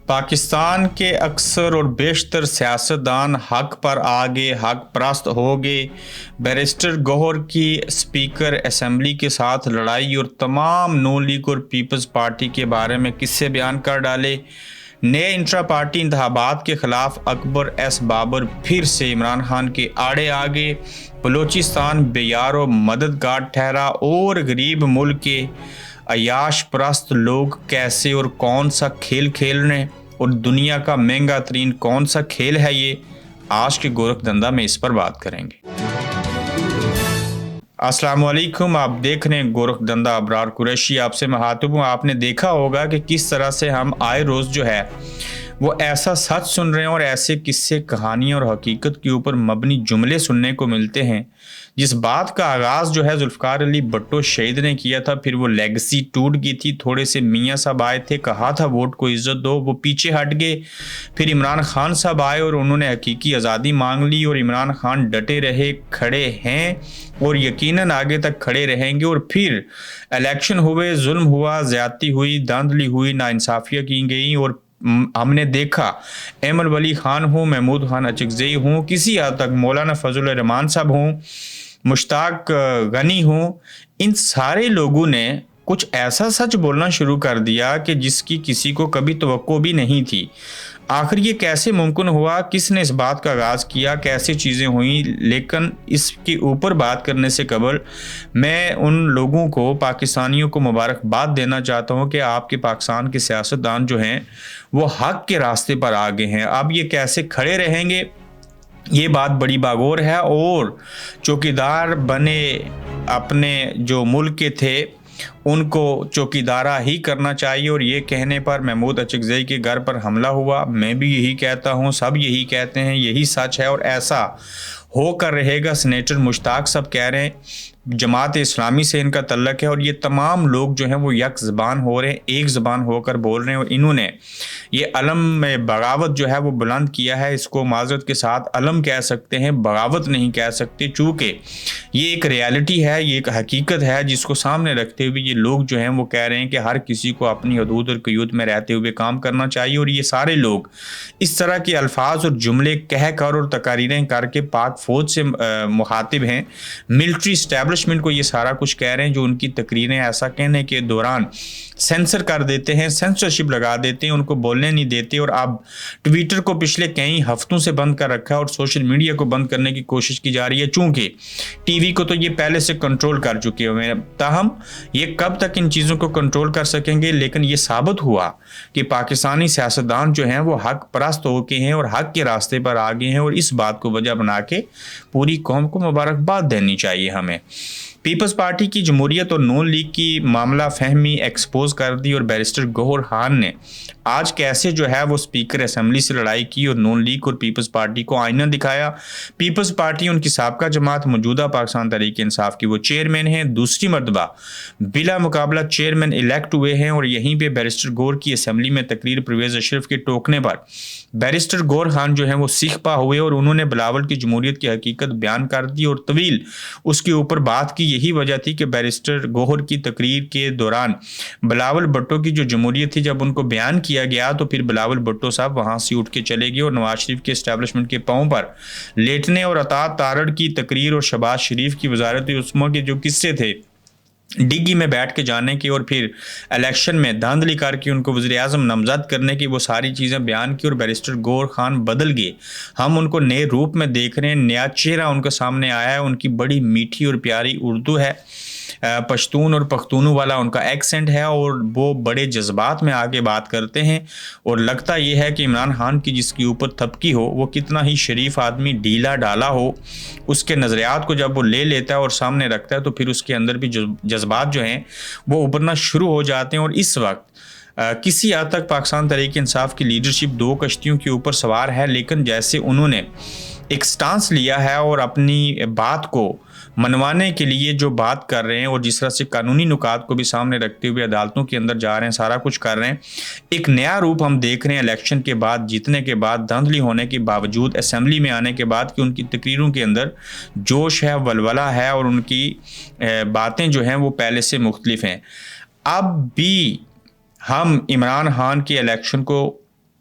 पाकिस्तान के अक्सर और बेशतर सियासतदान हक पर आगे हक परस्त हो गए। बैरिस्टर गौहर की स्पीकर असम्बली के साथ लड़ाई और तमाम नून लीग और पीपल्स पार्टी के बारे में किस्से बयान कर डाले। नए इंट्रा पार्टी इंतखाबात के खिलाफ अकबर एस बाबर फिर से इमरान खान के आड़े आ गए। बलूचिस्तान बेयार व मददगार ठहरा और गरीब मुल्क के अयाश परस्त लोग कैसे और कौन सा खेल खेल रहे और दुनिया का महंगा तरीन कौन सा खेल है, ये आज के गोरख धंधा में इस पर बात करेंगे। अस्सलाम वालेकुम, आप देख रहे हैं गोरख धंधा। अबरार कुरैशी आपसे मुखातिब हूँ। आपने देखा होगा कि किस तरह से हम आए रोज़ जो है वो ऐसा सच सुन रहे हैं और ऐसे किस्से कहानियाँ और हकीकत के ऊपर मबनी जुमले सुनने को मिलते हैं। जिस बात का आगाज़ जो है जुल्फ़िकार अली भुट्टो शहीद ने किया था, फिर वो लेगेसी टूट गई थी। थोड़े से मियाँ साहब आए थे, कहा था वोट को इज़्ज़त दो, वो पीछे हट गए। फिर इमरान खान साहब आए और उन्होंने हकीकी आज़ादी मांग ली और इमरान खान डटे रहे, खड़े हैं और यकीनन आगे तक खड़े रहेंगे। और फिर इलेक्शन हुए, जुल्म हुआ, ज़्यादती हुई, धांधली हुई, नाइंसाफ़ियाँ की गई और हमने देखा एमल वली खान हो, महमूद खान अचकज़ई हों, किसी हद तक मौलाना फजल रहमान साहब हों, मुश्ताक गनी हों, इन सारे लोगों ने कुछ ऐसा सच बोलना शुरू कर दिया कि जिसकी किसी को कभी तवक्को भी नहीं थी। आखिर ये कैसे मुमकिन हुआ, किसने इस बात का आगाज़ किया, कैसे चीज़ें हुई? लेकिन इसके ऊपर बात करने से कबल मैं उन लोगों को, पाकिस्तानियों को मुबारकबाद देना चाहता हूँ कि आपके पाकिस्तान के सियासतदान जो हैं वो हक के रास्ते पर आ गए हैं। अब ये कैसे खड़े रहेंगे, ये बात बड़ी बागौर है। और चौकीदार बने अपने जो मुल्क के थे उनको चौकीदारा ही करना चाहिए। और ये कहने पर महमूद अचकज़ई के घर पर हमला हुआ, मैं भी यही कहता हूँ, सब यही कहते हैं, यही सच है और ऐसा होकर रहेगा। सेनेटर मुश्ताक साहब कह रहे हैं जमात इस्लामी से इनका तल्लक है और ये तमाम लोग जो हैं वो यक ज़बान हो रहे हैं, एक ज़बान होकर बोल रहे हैं। और इन्होंने ये अलम में बगावत जो है वो बुलंद किया है। इसको माज़रत के साथ अलम कह सकते हैं, बगावत नहीं कह सकते, चूँकि ये एक रियलिटी है, ये एक हकीकत है जिसको सामने रखते हुए ये लोग जो हैं वो कह रहे हैं कि हर किसी को अपनी हदूद और क़यूद में रहते हुए काम करना चाहिए। और ये सारे लोग इस तरह के अल्फाज और जुमले कह कर और तकारीरें करके पाक फ़ौज से मुखातिब हैं, मिलिट्री इस्टेब्लिशमेंट को ये सारा कुछ कह रहे हैं, जो उनकी तकरीरें ऐसा कहने के दौरान सेंसर कर देते हैं, सेंसरशिप लगा देते हैं, उनको बोलने नहीं देते। और अब ट्विटर को पिछले कई हफ्तों से बंद कर रखा है और सोशल मीडिया को बंद करने की कोशिश की जा रही है, चूँकि टीवी को तो ये पहले से कंट्रोल कर चुके हुए हैं। ताहम ये कब तक इन चीज़ों को कंट्रोल कर सकेंगे? लेकिन ये साबित हुआ कि पाकिस्तानी सियासतदान जो हैं वो हक परस्त हो के हैं और हक के रास्ते पर आ गए हैं। और इस बात को वजह बना के पूरी कौम को मुबारकबाद देनी चाहिए हमें। पीपल्स पार्टी की जमहूरियत और नून लीग की मामला फहमी एक्सपोज कर दी और बैरिस्टर गौहर खान ने आज कैसे जो है वो स्पीकर असम्बली से लड़ाई की और नून लीग और पीपल्स पार्टी को आईना दिखाया। पीपल्स पार्टी उनकी साबका जमात मौजूदा पाकिस्तान तहरीक इंसाफ की वो चेयरमैन हैं, दूसरी मरतबा बिला मुकाबला चेयरमैन इलेक्ट हुए हैं। और यहीं पर बैरिस्टर गौहर की असम्बली में तकरीर परवेज़ अशरफ के टोकने पर बैरिस्टर गौहर खान जो है वो सीख पा हुए और उन्होंने बिलावल की जमहूरियत की हकीकत बयान कर दी और तवील उसके ऊपर बात की। यही वजह थी कि बैरिस्टर गौहर की तकरीर के दौरान बिलावल भुट्टो की जो जमहूरियत थी, जब उनको बयान किया गया तो फिर बिलावल भुट्टो साहब वहां से उठ के चले गए और नवाज शरीफ के इस्टेब्लिशमेंट के पांव पर लेटने और अतात तारड़ की तकरीर और शहबाज शरीफ की वजारत उस्मा के जो किस्से थे डिग्गी में बैठ के जाने की और फिर इलेक्शन में धांधली करके उनको वज़ीर-ए-आज़म नामज़द करने की, वो सारी चीज़ें बयान की। और बैरिस्टर गौहर खान बदल गए, हम उनको नए रूप में देख रहे हैं, नया चेहरा उनके सामने आया है। उनकी बड़ी मीठी और प्यारी उर्दू है, पश्तून और पख्तूनू वाला उनका एक्सेंट है और वो बड़े जज्बात में आगे बात करते हैं। और लगता ये है कि इमरान खान की जिसके ऊपर थपकी हो वो कितना ही शरीफ आदमी, ढीला ढाला हो, उसके नज़रियात को जब वो ले लेता है और सामने रखता है तो फिर उसके अंदर भी जज्बात जो हैं वो उभरना शुरू हो जाते हैं। और इस वक्त किसी हद तक पाकिस्तान तहरीक इंसाफ की लीडरशिप दो कश्तियों के ऊपर सवार है, लेकिन जैसे उन्होंने एक स्टांस लिया है और अपनी बात को मनवाने के लिए जो बात कर रहे हैं और जिस तरह से कानूनी नुकात को भी सामने रखते हुए अदालतों के अंदर जा रहे हैं, सारा कुछ कर रहे हैं, एक नया रूप हम देख रहे हैं इलेक्शन के बाद, जीतने के बाद, धांधली होने के बावजूद, असेंबली में आने के बाद, कि उनकी तकरीरों के अंदर जोश है, वलवला है और उनकी बातें जो हैं वो पहले से मुख्तलिफ हैं। अब भी हम इमरान खान के इलेक्शन को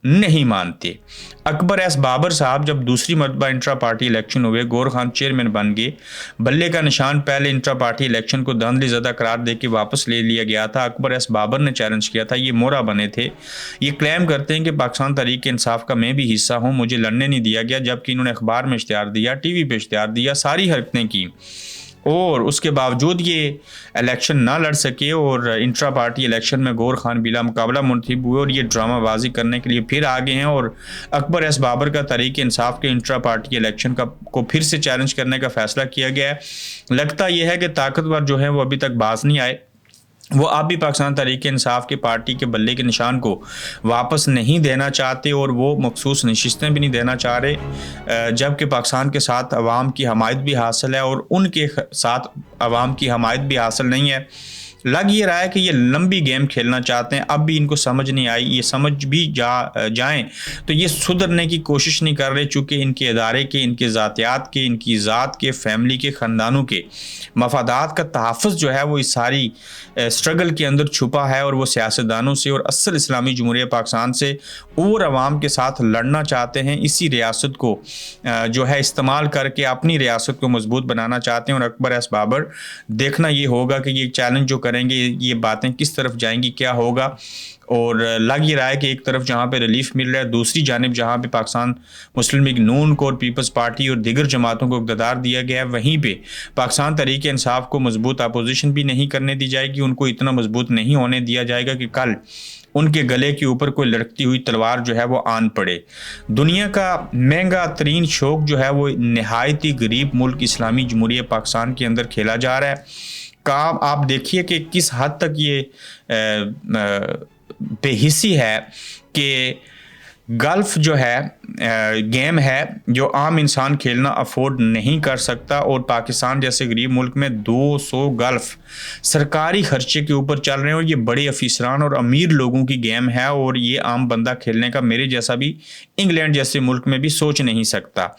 नहीं मानते। अकबर एस बाबर साहब जब दूसरी मरतबा इंट्रा पार्टी इलेक्शन हुए, गौर खान चेयरमैन बन गए। बल्ले का निशान पहले इंट्रा पार्टी इलेक्शन को धांधली ज़दा करार दे के वापस ले लिया गया था। अकबर एस बाबर ने चैलेंज किया था, ये मोहरा बने थे। ये क्लेम करते हैं कि पाकिस्तान तहरीक इंसाफ का मैं भी हिस्सा हूँ, मुझे लड़ने नहीं दिया गया, जबकि इन्होंने अखबार में इश्तिहार दिया, टीवी पे इश्तिहार दिया, सारी हरकतें की, और उसके बावजूद ये इलेक्शन ना लड़ सके और इंट्रा पार्टी इलेक्शन में गौर खान बिला मुकाबला मुंतखब हुए और ये ड्रामाबाजी करने के लिए फिर आगे हैं। और अकबर एस बाबर का तहरीक इंसाफ के इंट्रा पार्टी इलेक्शन को फिर से चैलेंज करने का फैसला किया गया है। लगता यह है कि ताकतवर जो है वो अभी तक बाज नहीं आए, वो आप भी पाकिस्तान तहरीक इंसाफ की पार्टी के बल्ले के निशान को वापस नहीं देना चाहते और वो मखसूस नशिस्तें भी नहीं देना चाह रहे, जबकि पाकिस्तान के साथ अवाम की हमायत भी हासिल है और उनके साथ अवाम की हमायत भी हासिल नहीं है। लग ये रहा है कि ये लंबी गेम खेलना चाहते हैं, अब भी इनको समझ नहीं आई। ये समझ भी जाएं तो ये सुधरने की कोशिश नहीं कर रहे, चूँकि इनके इदारे के, इनके ज़ातियात के, इनकी ज़ात के, फैमिली के, ख़ानदानों के मफादात का तहफ़्फ़ुज़ जो है वो इस सारी स्ट्रगल के अंदर छुपा है और वो सियासतदानों से और असल इस्लामी जमहूरिया पाकिस्तान से और अवाम के साथ लड़ना चाहते हैं। इसी रियासत को जो है इस्तेमाल करके अपनी रियासत को मजबूत बनाना चाहते हैं। और अकबर एस बाबर, देखना ये होगा कि ये चैलेंज जो करेंगे, ये बातें किस तरफ जाएंगी, क्या होगा। और लग ये रहा है कि एक तरफ जहाँ पे रिलीफ मिल रहा है, दूसरी जानिब जहाँ पे पाकिस्तान मुस्लिम लीग नून को और पीपल्स पार्टी और दीगर जमातों को इक़्तिदार दिया गया है, वहीं पे पाकिस्तान तहरीक इंसाफ को मजबूत अपोजिशन भी नहीं करने दी जाएगी। उनको इतना मजबूत नहीं होने दिया जाएगा कि कल उनके गले के ऊपर कोई लड़कती हुई तलवार जो है वो आन पड़े। दुनिया का महंगा तरीन शौक जो है वो नहायत ही गरीब मुल्क इस्लामी जमहूरिया पाकिस्तान के अंदर खेला जा रहा है। काम आप देखिए कि किस हद तक ये बेहिसी है कि गल्फ जो है गेम है जो आम इंसान खेलना अफोर्ड नहीं कर सकता, और पाकिस्तान जैसे गरीब मुल्क में 200 गल्फ सरकारी खर्चे के ऊपर चल रहे हैं। और ये बड़े अफीसरान और अमीर लोगों की गेम है, और ये आम बंदा खेलने का मेरे जैसा भी इंग्लैंड जैसे मुल्क में भी सोच नहीं सकता।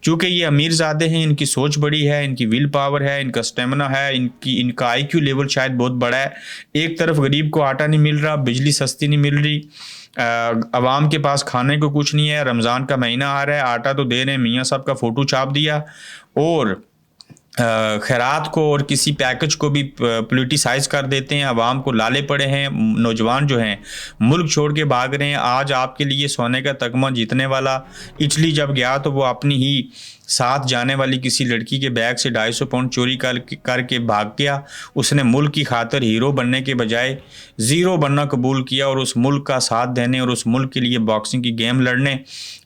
चूँकि ये अमीर ज़ादे हैं, इनकी सोच बड़ी है, इनकी विल पावर है, इनका स्टेमिना है, इनका IQ लेवल शायद बहुत बड़ा है। एक तरफ गरीब को आटा नहीं मिल रहा, बिजली सस्ती नहीं मिल रही, अवाम के पास खाने को कुछ नहीं है, रमज़ान का महीना आ रहा है, आटा तो दे रहे हैं, मियाँ साहब का फ़ोटो छाप दिया, और खैरात को और किसी पैकेज को भी पोलिटिसाइज कर देते हैं। अवाम को लाले पड़े हैं, नौजवान जो हैं मुल्क छोड़ के भाग रहे हैं। आज आपके लिए सोने का तगमा जीतने वाला इटली जब गया तो वो अपनी ही साथ जाने वाली किसी लड़की के बैग से 250 पाउंड चोरी करके भाग गया। उसने मुल्क की खातिर हीरो बनने के बजाय ज़ीरो बनना कबूल किया, और उस मुल्क का साथ देने और उस मुल्क के लिए बॉक्सिंग की गेम लड़ने,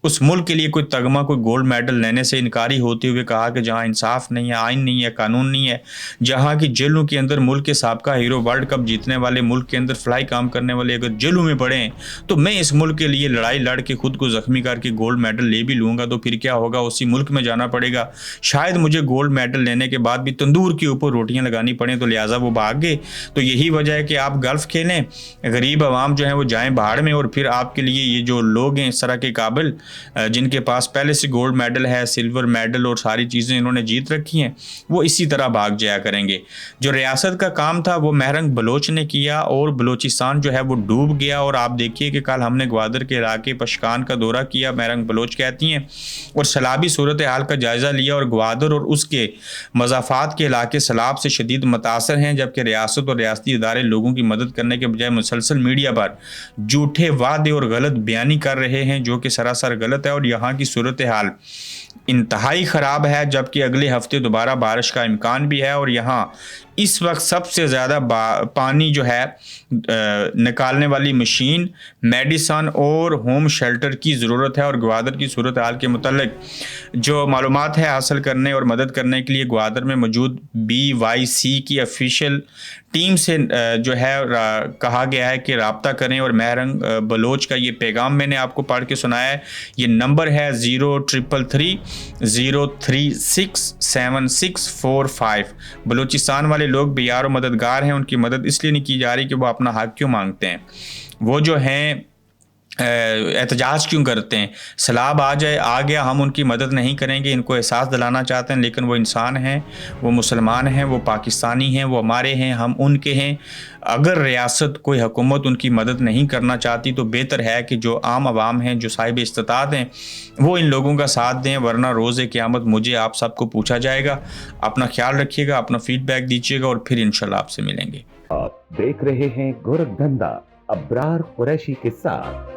उस मुल्क के लिए कोई तगमा, कोई गोल्ड मेडल लेने से इनकारी होते हुए कहा कि जहाँ इंसाफ नहीं है, आइन नहीं है, कानून नहीं है, जहाँ की जेलों के अंदर मुल्क के साबका हीरो, वर्ल्ड कप जीतने वाले, मुल्क के अंदर फ्लाई काम करने वाले अगर जेलों में पड़े हैं, तो मैं इस मुल्क के लिए लड़ाई लड़ के खुद को ज़ख्मी करके गोल्ड मेडल ले भी लूँगा तो फिर क्या होगा, उसी मुल्क में जाना पड़ेगा। शायद मुझे गोल्ड मेडल लेने के बाद भी तंदूर के ऊपर रोटियां लगानी पड़े, तो लिहाजा वो भाग गए। तो यही वजह है कि आप गल्फ खेलें, गरीब आवाम जो है वो जाएं बाहर में, और फिर आपके लिए ये जो लोग हैं इस तरह के काबिल, जिनके पास पहले से गोल्ड मेडल है, सिल्वर मेडल और सारी चीज़ें इन्होंने जीत रखी हैं, वो इसी तरह भाग जाया करेंगे। जो रियासत का काम था वो महरंग बलोच ने किया, और बलोचिस्तान जो है वो डूब गया। और आप देखिए कि कल हमने ग्वादर के इलाके पशकान का दौरा किया, महरंग बलोच कहती हैं, और सैलाबी सूरत हाल का जायज़ा लिया। और ग्वादर और उसके मज़ाफ़ात के इलाके सैलाब से शदीद मुतासर हैं, जबकि रियासत और रियासती इदारे लोगों की मदद करने के बजाय मुसलसल मीडिया पर झूठे वादे और गलत बयानी कर रहे हैं, जो कि सरासर गलत है। और यहाँ की सूरत हाल इंतहाई ख़राब है, जबकि अगले हफ्ते दोबारा बारिश का इम्कान भी है। और यहाँ इस वक्त सबसे ज़्यादा पानी जो है निकालने वाली मशीन, मेडिसन और होम शेल्टर की ज़रूरत है। और ग्वादर की सूरत हाल के मुतल्लिक जो मालूमात है हासिल करने और मदद करने के लिए ग्वादर में मौजूद BYC की ऑफिशियल टीम से जो है कहा गया है कि रब्ता करें। और महरंग बलोच का ये पैगाम मैंने आपको पढ़ के सुनाया है। ये नंबर है 0333036765। बलूचिस्तान वाले लोग बेयार और मददगार हैं, उनकी मदद इसलिए नहीं की जा रही कि वो अपना हक क्यों मांगते हैं। वो जो हैं एहतजाज क्यों करते हैं? सैलाब आ गया, हम उनकी मदद नहीं करेंगे, इनको एहसास दिलाना चाहते हैं, लेकिन वो इंसान हैं, वो मुसलमान हैं, वो पाकिस्तानी हैं, वो हमारे हैं, हम उनके हैं। अगर रियासत कोई हुकूमत उनकी मदद नहीं करना चाहती तो बेहतर है कि जो आम आवाम हैं, जो साहिब इस्तिताअत हैं, वो इन लोगों का साथ दें, वरना रोज़े क़यामत मुझे आप सबको पूछा जाएगा। अपना ख्याल रखिएगा, अपना फीडबैक दीजिएगा और फिर इंशाल्लाह आपसे मिलेंगे। आप देख रहे हैं गोरखधंधा अब्रार कुरैशी के साथ।